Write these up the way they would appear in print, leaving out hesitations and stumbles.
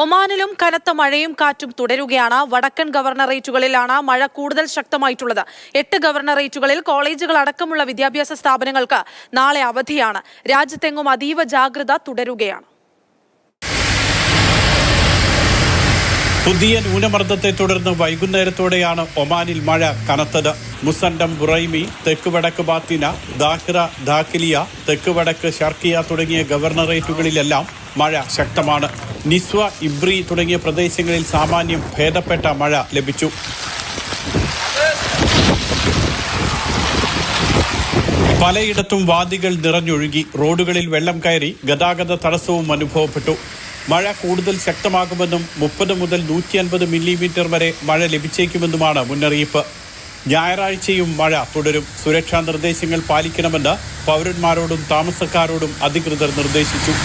ഒമാനിലും കനത്ത മഴയും കാറ്റും തുടരുകയാണ്. വടക്കൻ ഗവർണറേറ്റുകളിലാണ് മഴ കൂടുതൽ ശക്തമായിട്ടുള്ളത്. 8 ഗവർണറേറ്റുകളിൽ കോളേജുകൾ അടക്കമുള്ള വിദ്യാഭ്യാസ സ്ഥാപനങ്ങൾക്ക് നാളെ അവധിയാണ്. രാജ്യത്തെങ്ങും അതീവ ജാഗ്രത തുടരുകയാണ്. പുതിയ ന്യൂനമർദ്ദത്തെ തുടർന്ന് വൈകുന്നേരത്തോടെയാണ് ഒമാനിൽ മഴ കനത്തത്. മുസണ്ടം, ബുറൈമി, തെക്ക് വടക്ക് ബാത്തിന, ദാഹിറ, ധാക്കിലിയ, തെക്ക് വടക്ക് ഷർക്കിയ തുടങ്ങിയ ഗവർണറേറ്റുകളിലെല്ലാം മഴ ശക്തമാണ്. നിസ്വ, ഇബ്രി തുടങ്ങിയ പ്രദേശങ്ങളിൽ സാമാന്യം ഭേദപ്പെട്ട മഴ ലഭിച്ചു. പലയിടത്തും വാദികൾ നിറഞ്ഞൊഴുകി. റോഡുകളിൽ വെള്ളം കയറി ഗതാഗത തടസ്സവും അനുഭവപ്പെട്ടു. മഴ കൂടുതൽ ശക്തമാകുമെന്നും 30 മുതൽ 150 മില്ലിമീറ്റർ വരെ മഴ ലഭിച്ചേക്കുമെന്നുമാണ് മുന്നറിയിപ്പ്. ഞായറാഴ്ചയും മഴ തുടരും. സുരക്ഷാ നിർദ്ദേശങ്ങൾ പാലിക്കണമെന്ന് പൗരന്മാരോടും താമസക്കാരോടും അധികൃതർ നിർദ്ദേശിച്ചു.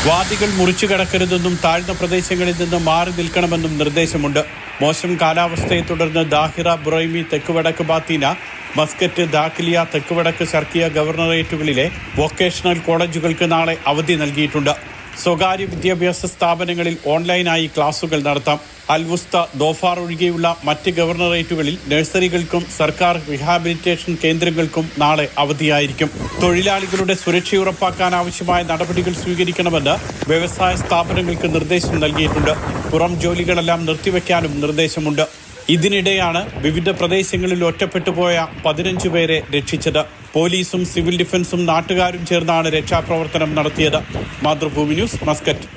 വാദികൾ മുറിച്ചു കടക്കരുതെന്നും താഴ്ന്ന പ്രദേശങ്ങളിൽ നിന്ന് മാറി നിൽക്കണമെന്നും നിർദ്ദേശമുണ്ട്. മോശം കാലാവസ്ഥയെ തുടർന്ന് ദാഹിറ, ബുറൈമി, തെക്ക് വടക്ക് ബാത്തീന, മസ്കറ്റ്, ധാക്കിലിയ, തെക്ക് വടക്ക് ഷർക്കിയ ഗവർണറേറ്റുകളിലെ വൊക്കേഷണൽ കോളേജുകൾക്ക് നാളെ അവധി നൽകിയിട്ടുണ്ട്. സ്വകാര്യ വിദ്യാഭ്യാസ സ്ഥാപനങ്ങളിൽ ഓൺലൈനായി ക്ലാസുകൾ നടത്താം. അൽവുസ്ത, ദോഫാർ ഒഴികെയുള്ള മറ്റ് ഗവർണറേറ്റുകളിൽ നഴ്സറികൾക്കും സർക്കാർ റീഹാബിലിറ്റേഷൻ കേന്ദ്രങ്ങൾക്കും നാളെ അവധിയായിരിക്കും. തൊഴിലാളികളുടെ സുരക്ഷ ഉറപ്പാക്കാൻ ആവശ്യമായ നടപടികൾ സ്വീകരിക്കണമെന്ന് വ്യവസായ സ്ഥാപനങ്ങൾക്ക് നിർദ്ദേശം നൽകിയിട്ടുണ്ട്. പുറം ജോലികളെല്ലാം നിർത്തിവെക്കാനും നിർദ്ദേശമുണ്ട്. ഇതിനിടെയാണ് വിവിധ പ്രദേശങ്ങളിൽ ഒറ്റപ്പെട്ടുപോയ 15 പേരെ രക്ഷിച്ചത്. പോലീസും സിവിൽ ഡിഫൻസും നാട്ടുകാരും ചേർന്നാണ് രക്ഷാപ്രവർത്തനം നടത്തിയത്. Mathrubhumi news, Muscat.